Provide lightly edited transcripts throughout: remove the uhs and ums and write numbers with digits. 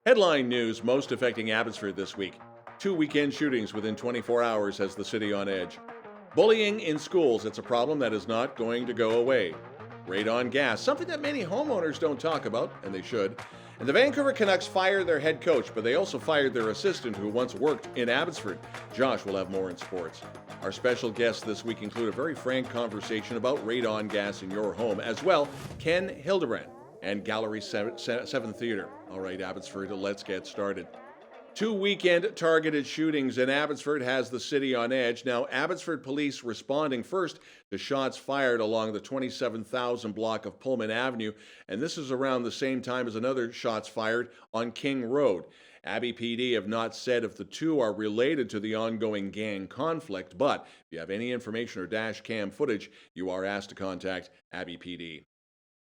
Headline news most affecting Abbotsford this week. 2 weekend shootings within 24 hours has the city on edge. Bullying in schools, it's a problem that is not going to go away. Radon gas, something that many homeowners don't talk about, and they should. And the Vancouver Canucks fired their head coach, but they also fired their assistant who once worked in Abbotsford. Josh will have more in sports. Our special guests this week include a very frank conversation about radon gas in your home, as well Ken Hildebrand and Gallery 7 Theatre. All right, Abbotsford, let's get started. 2 weekend targeted shootings in Abbotsford has the city on edge. Now, Abbotsford police responding first to shots fired along the 27,000 block of Pullman Avenue, and this is around the same time as another shots fired on King Road. abbyPD have not said if the two are related to the ongoing gang conflict, but if you have any information or dash cam footage, you are asked to contact abbyPD.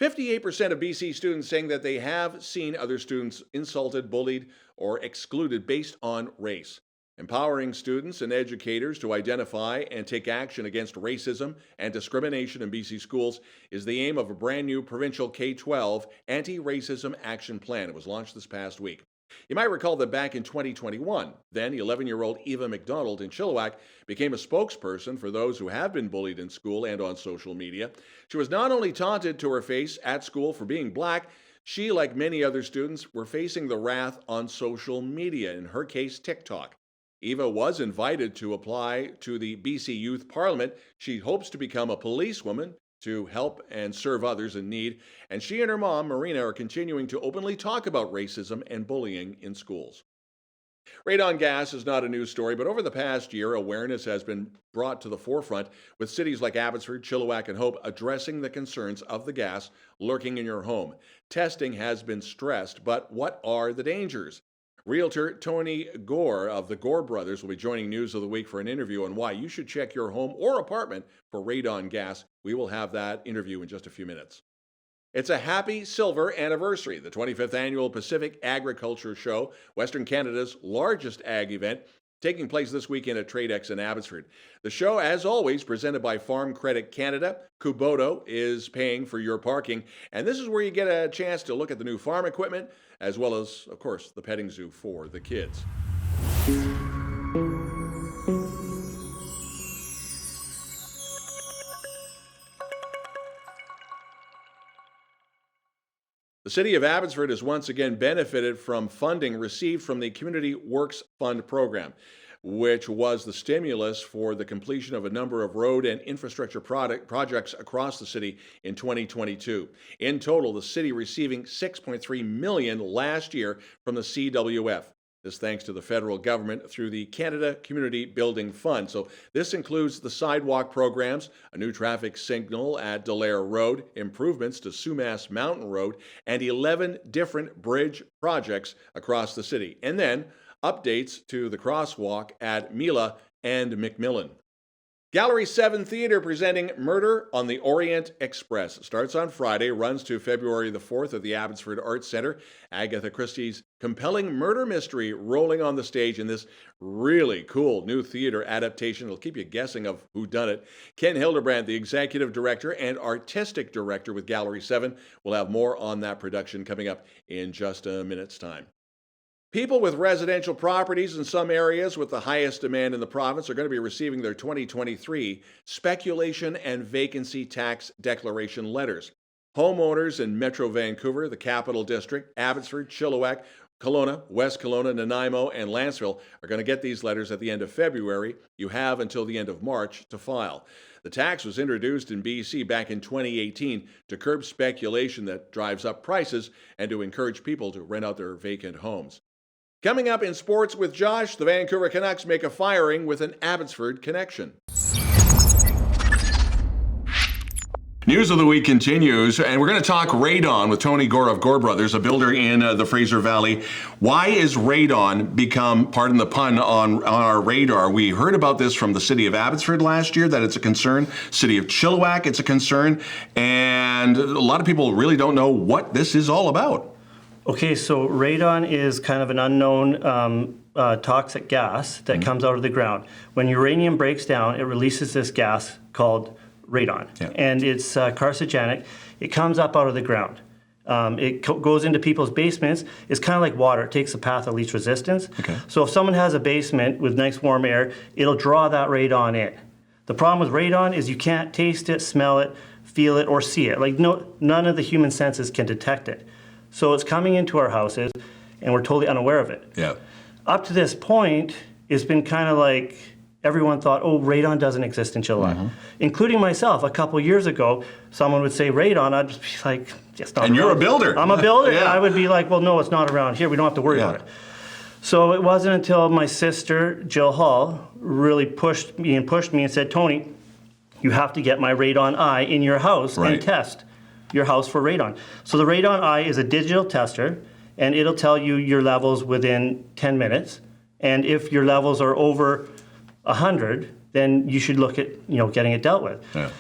58% of BC students saying that they have seen other students insulted, bullied, or excluded based on race. Empowering students and educators to identify and take action against racism and discrimination in BC schools is the aim of a brand new provincial K-12 anti-racism action plan. It was launched this past week. You might recall that back in 2021, then 11-year-old Eva McDonald in Chilliwack became a spokesperson for those who have been bullied in school and on social media. She was not only taunted to her face at school for being black, she, like many other students, were facing the wrath on social media, in her case, TikTok. Eva was invited to apply to the BC Youth Parliament. She hopes to become a policewoman to help and serve others in need, and she and her mom, Marina, are continuing to openly talk about racism and bullying in schools. Radon gas is not a news story, but over the past year, awareness has been brought to the forefront, with cities like Abbotsford, Chilliwack, and Hope addressing the concerns of the gas lurking in your home. Testing has been stressed, but what are the dangers? Realtor Tony Gore of the Gore Brothers will be joining News of the Week for an interview on why you should check your home or apartment for radon gas. We will have that interview in just a few minutes. It's a happy silver anniversary, the 25th annual Pacific Agriculture Show, Western Canada's largest ag event, taking place this weekend at TradeX in Abbotsford. The show, as always, presented by Farm Credit Canada. Kubota is paying for your parking, and this is where you get a chance to look at the new farm equipment, as well as, of course, the petting zoo for the kids. The City of Abbotsford has once again benefited from funding received from the Community Works Fund program, which was the stimulus for the completion of a number of road and infrastructure projects across the city in 2022. In total, the city receiving $6.3 million last year from the CWF. This thanks to the federal government through the Canada Community Building Fund. So this includes the sidewalk programs, a new traffic signal at Delaire Road, improvements to Sumas Mountain Road, and 11 different bridge projects across the city. And then updates to the crosswalk at Mila and McMillan. Gallery 7 Theatre presenting Murder on the Orient Express. It starts on Friday, runs to February the 4th at the Abbotsford Arts Centre. Agatha Christie's compelling murder mystery rolling on the stage in this really cool new theatre adaptation. It'll keep you guessing of who done it. Ken Hildebrand, the executive director and artistic director with Gallery 7, will have more on that production coming up in just a minute's time. People with residential properties in some areas with the highest demand in the province are going to be receiving their 2023 speculation and vacancy tax declaration letters. Homeowners in Metro Vancouver, the Capital District, Abbotsford, Chilliwack, Kelowna, West Kelowna, Nanaimo, and Lanceville are going to get these letters at the end of February. You have until the end of March to file. The tax was introduced in BC back in 2018 to curb speculation that drives up prices and to encourage people to rent out their vacant homes. Coming up in sports with Josh, the Vancouver Canucks make a firing with an Abbotsford connection. News of the Week continues, and we're going to talk radon with Tony Gore of Gore Brothers, a builder in the Fraser Valley. Why is radon become, pardon the pun, on our radar? We heard about this from the city of Abbotsford last year, that it's a concern. City of Chilliwack, it's a concern. And a lot of people really don't know what this is all about. Okay, so radon is kind of an unknown toxic gas that comes out of the ground. When uranium breaks down, it releases this gas called radon, and it's carcinogenic. It comes up out of the ground. Goes into people's basements. It's kind of like water. It takes the path of least resistance. Okay. So if someone has a basement with nice warm air, it'll draw that radon in. The problem with radon is you can't taste it, smell it, feel it, or see it. Like none of the human senses can detect it. So it's coming into our houses, and we're totally unaware of it. Yeah. Up to this point, it's been kind of like everyone thought, oh, radon doesn't exist in Chilliwack. Including myself. A couple years ago, someone would say radon, I'd just be like, it's not And around. you're a builder. I'm a builder. Yeah. And I would be like, well, no, it's not around here. We don't have to worry about it. So it wasn't until my sister, Jill Hall, really pushed me and said, Tony, you have to get my radon eye in your house and test your house for radon. So the radon eye is a digital tester, and it'll tell you your levels within 10 minutes. And if your levels are over 100, then you should look at getting it dealt with. Yeah.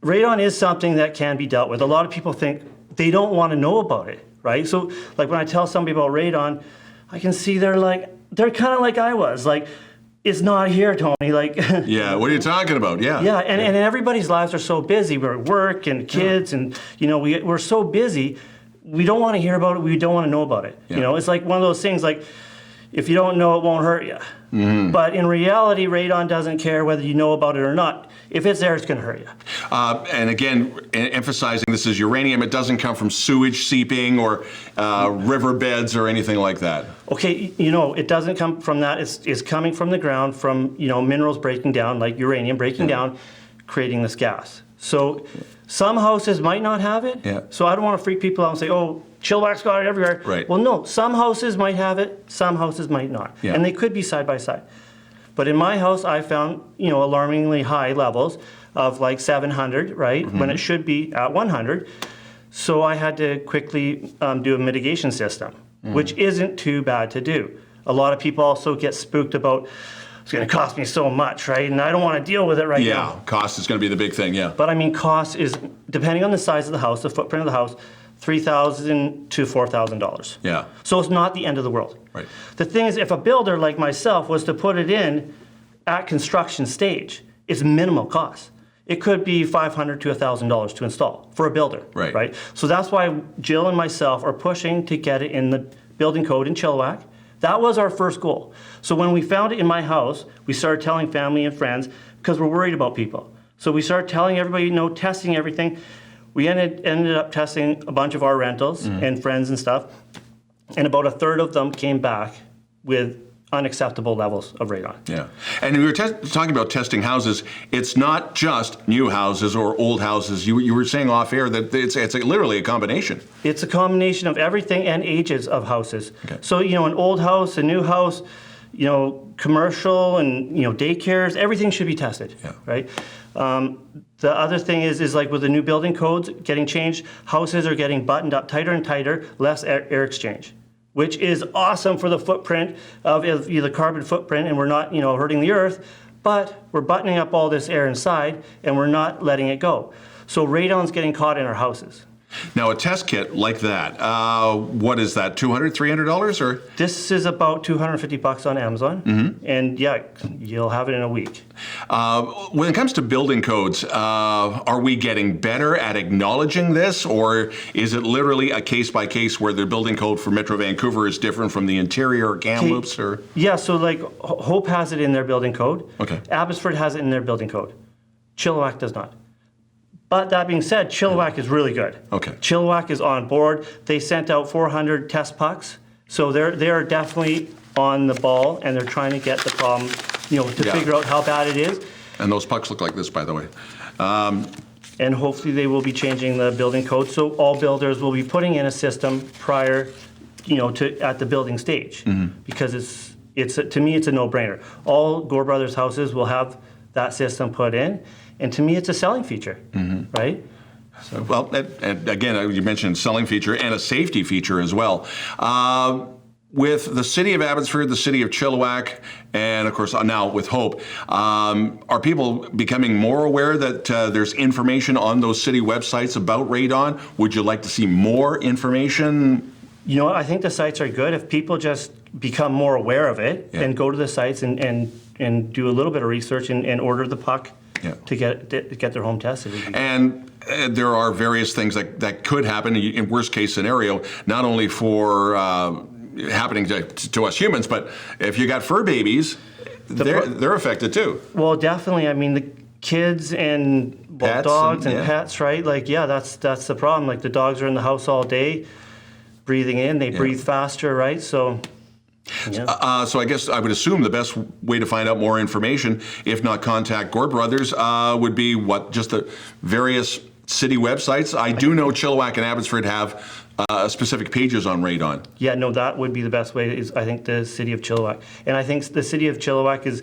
Radon is something that can be dealt with. A lot of people think they don't want to know about it, right? So like when I tell somebody about radon, I can see they're kind of like I was, like, it's not here, Tony. Like, yeah, what are you talking about? Yeah. Yeah, and everybody's lives are so busy. We're at work and kids, and we're so busy. We don't want to hear about it. We don't want to know about it. Yeah. It's like one of those things. Like, if you don't know, it won't hurt you. But in reality, radon doesn't care whether you know about it or not. If it's there, it's going to hurt you. And again, emphasizing this is uranium. It doesn't come from sewage seeping or riverbeds or anything like that. Okay, it doesn't come from that. It's coming from the ground, from minerals breaking down, like uranium breaking down, creating this gas. So some houses might not have it. Yeah. So I don't want to freak people out and say, oh, Chilliwack's got it everywhere. Right. Well, no, some houses might have it, some houses might not. Yeah. And they could be side by side. But in my house, I found, alarmingly high levels of like 700, right? When it should be at 100. So I had to quickly do a mitigation system, which isn't too bad to do. A lot of people also get spooked about, it's going to cost me so much, right? And I don't want to deal with it right now. Yeah, cost is going to be the big thing, yeah. But I mean, cost is, depending on the size of the house, the footprint of the house, $3,000 to $4,000. Yeah. So it's not the end of the world. Right. The thing is, if a builder like myself was to put it in at construction stage, it's minimal cost. It could be $500 to $1,000 to install for a builder. Right. So that's why Jill and myself are pushing to get it in the building code in Chilliwack. That was our first goal. So when we found it in my house, we started telling family and friends because we're worried about people. So we started telling everybody, testing everything. We ended up testing a bunch of our rentals and friends and stuff, and about a third of them came back with unacceptable levels of radon. Yeah. And we were talking about testing houses. It's not just new houses or old houses. You were saying off air that it's literally a combination. It's a combination of everything and ages of houses. Okay. So, an old house, a new house, commercial and, daycares, everything should be tested, right? The other thing is like with the new building codes getting changed, houses are getting buttoned up tighter and tighter, less air exchange, which is awesome for the footprint of the carbon footprint, and we're not, hurting the earth, but we're buttoning up all this air inside, and we're not letting it go. So radon's getting caught in our houses. Now, a test kit like that, what is that, $200, $300 or? This is about $250 on Amazon, and yeah, you'll have it in a week. When it comes to building codes, are we getting better at acknowledging this, or is it literally a case by case where the building code for Metro Vancouver is different from the interior Kamloops? Or? Yeah, so like Hope has it in their building code. Okay. Abbotsford has it in their building code. Chilliwack does not. But that being said, Chilliwack is really good. Okay. Chilliwack is on board. They sent out 400 test pucks, so they are definitely on the ball, and they're trying to get the problem, to figure out how bad it is. And those pucks look like this, by the way. And hopefully they will be changing the building code, so all builders will be putting in a system prior, to at the building stage, because it's to me it's a no-brainer. All Gore Brothers houses will have that system put in. And to me, it's a selling feature, right? So. Well, and again, you mentioned selling feature and a safety feature as well. With the city of Abbotsford, the city of Chilliwack, and of course now with Hope, are people becoming more aware that there's information on those city websites about radon? Would you like to see more information? I think the sites are good. If people just become more aware of it and go to the sites and do a little bit of research and order the puck, to get their home tested. And there are various things that could happen in worst case scenario, not only for happening to us humans, but if you got fur babies, they're affected too. Well, definitely. I mean, the kids and Pets dogs and yeah. pets, right? Like, yeah, that's the problem. Like, the dogs are in the house all day, breathing in. They breathe faster, right? So. Yeah. So I guess I would assume the best way to find out more information, if not contact Gore Brothers, would be just the various city websites. I do know Chilliwack and Abbotsford have specific pages on radon. Yeah, no, that would be the best way. Is I think the city of Chilliwack, and I think the city of Chilliwack is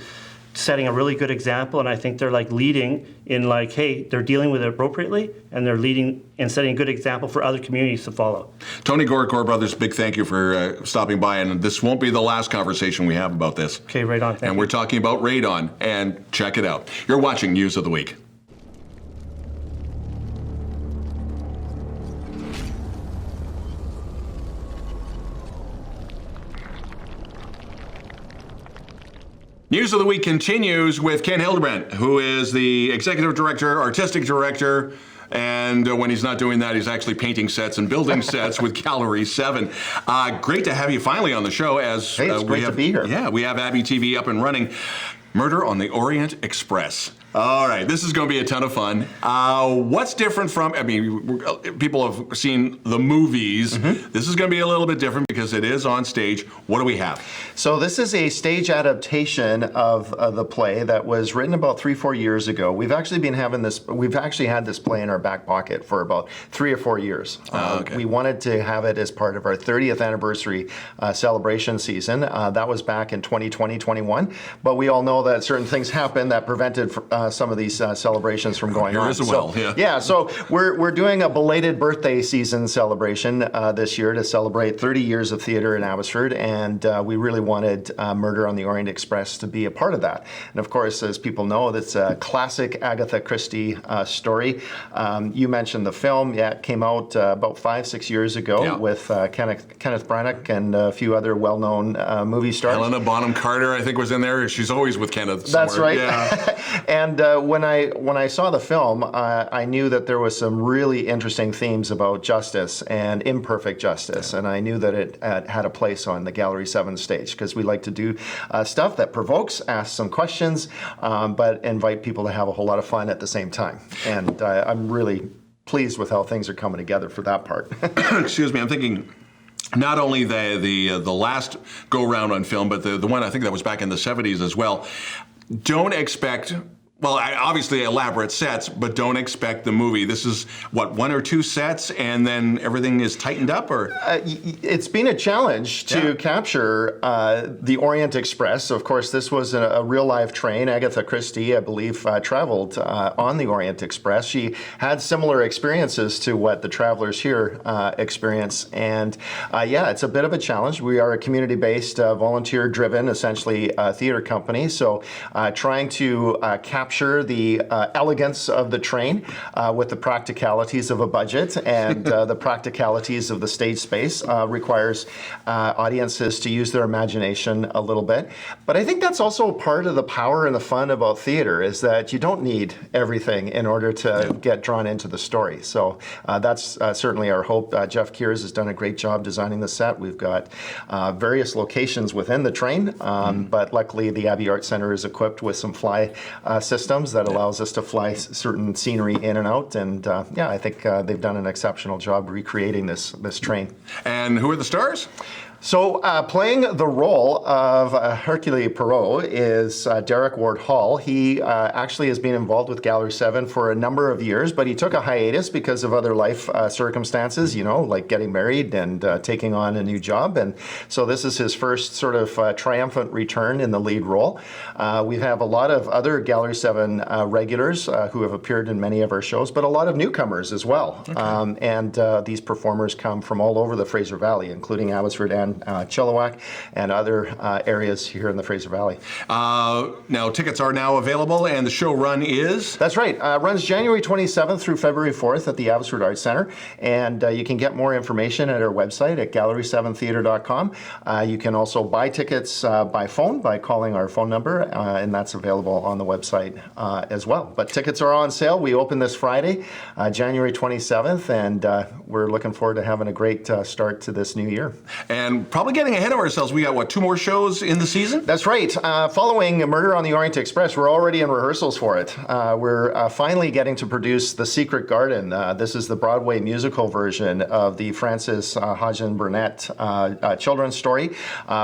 setting a really good example, and I think they're like leading in like, hey, they're dealing with it appropriately, and they're leading and setting a good example for other communities to follow. Tony Gore, Gore Brothers, big thank you for stopping by, and this won't be the last conversation we have about this. Okay, right on. And we're talking about radon, and check it out. You're watching News of the Week. News of the Week continues with Ken Hildebrand, who is the Executive Director, Artistic Director, and when he's not doing that, he's actually painting sets and building sets with Gallery 7. Great to have you finally on the show. It's great to be here. Yeah, we have abbyTV up and running. Murder on the Orient Express. All right, this is going to be a ton of fun. What's different from, people have seen the movies. Mm-hmm. This is going to be a little bit different because it is on stage. What do we have? So this is a stage adaptation of the play that was written about 3-4 years ago. We've actually had this play in our back pocket for about 3 or 4 years. Okay. We wanted to have it as part of our 30th anniversary celebration season. That was back in 2020-21, but we all know that certain things happened that prevented some of these celebrations from going on. As well, so we're doing a belated birthday season celebration this year to celebrate 30 years of theater in Abbotsford, and we really wanted Murder on the Orient Express to be a part of that. And of course, as people know, that's a classic Agatha Christie story. You mentioned the film. Yeah, it came out about 5-6 years ago with Kenneth Branagh and a few other well-known movie stars. Helena Bonham Carter, I think, was in there. She's always with Kenneth somewhere. That's right. Yeah. And when I saw the film, I knew that there was some really interesting themes about justice and imperfect justice, and I knew that it had a place on the Gallery 7 stage because we like to do stuff that provokes, ask some questions, but invite people to have a whole lot of fun at the same time. And I'm really pleased with how things are coming together for that part. Excuse me, I'm thinking not only the last go-round on film, but the one I think that was back in the 70s as well. Don't expect, obviously elaborate sets, but don't expect the movie. This is, 1 or 2 sets, and then everything is tightened up, or? It's been a challenge to capture the Orient Express. So of course, this was a real live train. Agatha Christie, I believe, traveled on the Orient Express. She had similar experiences to what the travelers here experience. And it's a bit of a challenge. We are a community-based, volunteer-driven, essentially, theater company. So trying to capture the elegance of the train with the practicalities of a budget and the practicalities of the stage space requires audiences to use their imagination a little bit. But I think that's also part of the power and the fun about theater is that you don't need everything in order to get drawn into the story. So that's certainly our hope. Jeff Kears has done a great job designing the set. We've got various locations within the train, but luckily the Abbey Art Centre is equipped with some fly systems that allows us to fly certain scenery in and out, and I think they've done an exceptional job recreating this train. And who are the stars? So playing the role of Hercule Poirot is Derek Ward Hall. He actually has been involved with Gallery 7 for a number of years, but he took a hiatus because of other life circumstances, like getting married and taking on a new job. And so this is his first sort of triumphant return in the lead role. We have a lot of other Gallery 7 regulars who have appeared in many of our shows, but a lot of newcomers as well. Okay. And these performers come from all over the Fraser Valley, including Abbotsford and Hildebrand, Chilliwack, and other areas here in the Fraser Valley. Now, tickets are now available, and the show run is? That's right. Runs January 27th through February 4th at the Abbotsford Arts Centre, and you can get more information at our website at gallery7theatre.com. You can also buy tickets by phone by calling our phone number, and that's available on the website as well. But tickets are on sale. We open this Friday, January 27th, and we're looking forward to having a great start to this new year. And probably getting ahead of ourselves, we got, what, 2 more shows in the season? That's right. Following Murder on the Orient Express, we're already in rehearsals for it. We're finally getting to produce The Secret Garden. This is the Broadway musical version of the Frances Hodgson Burnett children's story.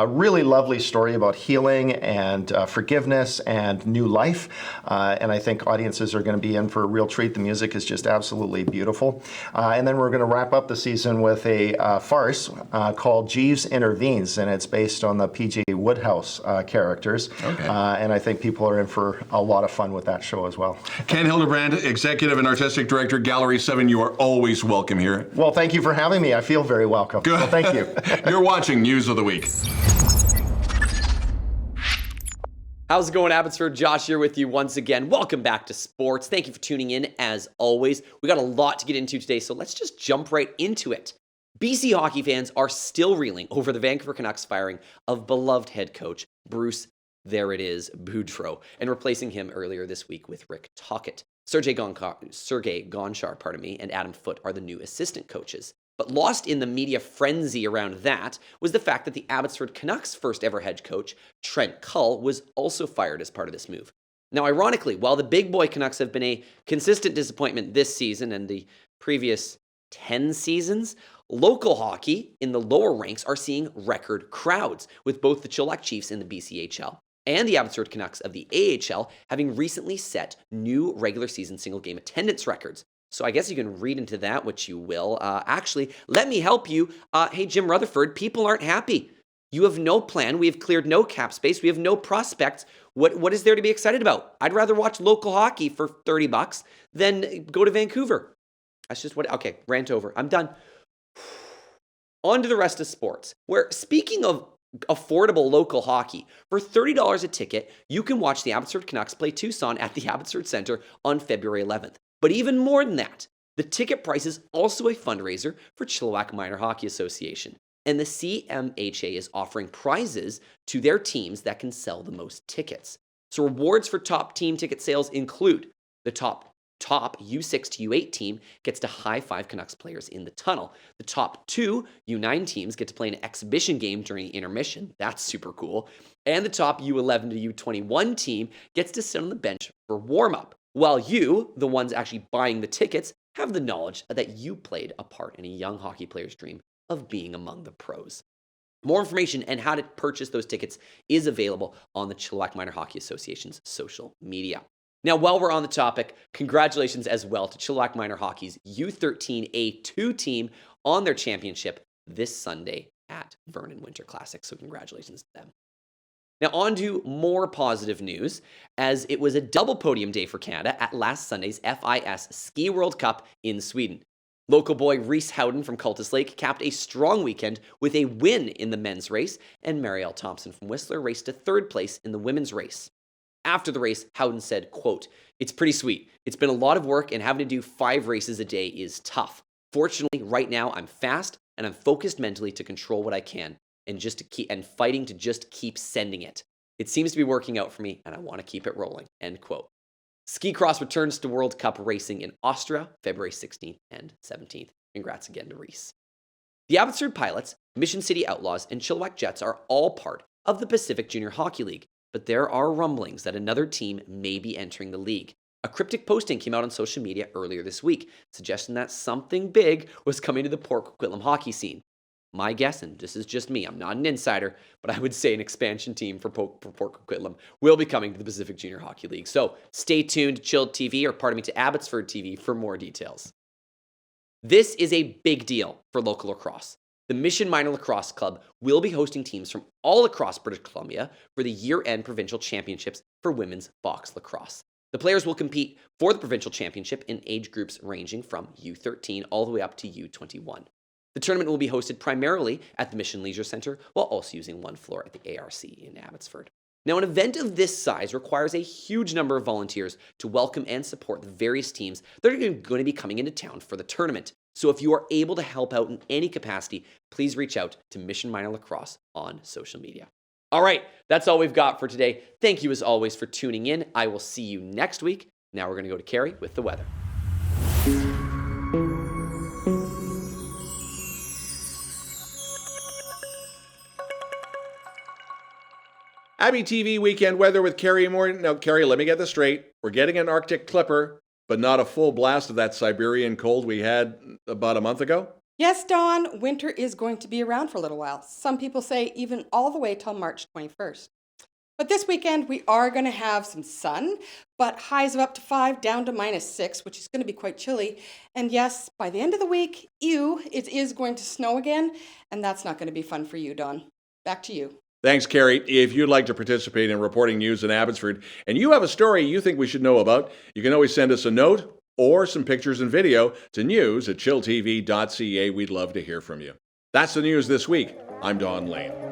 Really lovely story about healing and forgiveness and new life. And I think audiences are going to be in for a real treat. The music is just absolutely beautiful. And then we're going to wrap up the season with a farce called Jeeves Intervenes, and it's based on the P.J. Woodhouse characters. Okay. And I think people are in for a lot of fun with that show as well. Ken Hildebrand, Executive and Artistic Director, Gallery 7, you are always welcome here. Well, thank you for having me. I feel very welcome. Good. Well, thank you. You're watching News of the Week. How's it going, Abbotsford? Josh here with you once again. Welcome back to sports. Thank you for tuning in as always. We got a lot to get into today, so let's just jump right into it. BC hockey fans are still reeling over the Vancouver Canucks firing of beloved head coach Bruce, there it is, Boudreau, and replacing him earlier this week with Rick Tocchet. Sergei Gonchar, and Adam Foote are the new assistant coaches. But lost in the media frenzy around that was the fact that the Abbotsford Canucks' first ever head coach, Trent Cull, was also fired as part of this move. Now, ironically, while the big boy Canucks have been a consistent disappointment this season and the previous 10 seasons, local hockey in the lower ranks are seeing record crowds, with both the Chilliwack Chiefs in the BCHL and the Abbotsford Canucks of the AHL having recently set new regular season single game attendance records. So I guess you can read into that what you will. Actually, let me help you. Hey, Jim Rutherford, people aren't happy. You have no plan. We have cleared no cap space. We have no prospects. What is there to be excited about? I'd rather watch local hockey for $30 than go to Vancouver. That's just what, okay, rant over. I'm done. On to the rest of sports, where speaking of affordable local hockey, for $30 a ticket, you can watch the Abbotsford Canucks play Tucson at the Abbotsford Centre on February 11th. But even more than that, the ticket price is also a fundraiser for Chilliwack Minor Hockey Association. And the CMHA is offering prizes to their teams that can sell the most tickets. So rewards for top team ticket sales include the top U6 to U8 team gets to high-five Canucks players in the tunnel. The top 2 U9 teams get to play an exhibition game during intermission. That's super cool. And the top U11 to U21 team gets to sit on the bench for warm-up, while you, the ones actually buying the tickets, have the knowledge that you played a part in a young hockey player's dream of being among the pros. More information and how to purchase those tickets is available on the Chilliwack Minor Hockey Association's social media. Now, while we're on the topic, congratulations as well to Chilliwack Minor Hockey's U13A2 team on their championship this Sunday at Vernon Winter Classic. So congratulations to them. Now, on to more positive news, as it was a double podium day for Canada at last Sunday's FIS Ski World Cup in Sweden. Local boy Reese Howden from Cultus Lake capped a strong weekend with a win in the men's race, and Marielle Thompson from Whistler raced to third place in the women's race. After the race, Howden said, quote, "It's pretty sweet. It's been a lot of work, and having to do 5 races a day is tough. Fortunately, right now I'm fast and I'm focused mentally to control what I can and fighting to just keep sending it. It seems to be working out for me, and I want to keep it rolling," end quote. Ski Cross returns to World Cup racing in Austria, February 16th and 17th. Congrats again to Reese. The Abbotsford Pilots, Mission City Outlaws, and Chilliwack Jets are all part of the Pacific Junior Hockey League, but there are rumblings that another team may be entering the league. A cryptic posting came out on social media earlier this week, suggesting that something big was coming to the Port Coquitlam hockey scene. My guess, and this is just me, I'm not an insider, but I would say an expansion team for Port Coquitlam will be coming to the Pacific Junior Hockey League. So stay tuned to Chilled TV, to Abbotsford TV for more details. This is a big deal for local lacrosse. The Mission Minor Lacrosse Club will be hosting teams from all across British Columbia for the year-end provincial championships for women's box lacrosse. The players will compete for the provincial championship in age groups ranging from U13 all the way up to U21. The tournament will be hosted primarily at the Mission Leisure Centre, while also using one floor at the ARC in Abbotsford. Now, an event of this size requires a huge number of volunteers to welcome and support the various teams that are going to be coming into town for the tournament. So if you are able to help out in any capacity, please reach out to Mission Minor Lacrosse on social media. All right, that's all we've got for today. Thank you as always for tuning in. I will see you next week. Now we're going to go to Cari with the weather. abbyTV weekend weather with Cari Morton. Now, Cari, let me get this straight. We're getting an Arctic clipper, but not a full blast of that Siberian cold we had about a month ago? Yes, Don, winter is going to be around for a little while. Some people say even all the way till March 21st. But this weekend, we are going to have some sun, but highs of up to 5 down to -6, which is going to be quite chilly. And yes, by the end of the week, it is going to snow again, and that's not going to be fun for you, Don. Back to you. Thanks, Cari. If you'd like to participate in reporting news in Abbotsford and you have a story you think we should know about, you can always send us a note or some pictures and video to news@chilltv.ca. We'd love to hear from you. That's the news this week. I'm Don Lehn.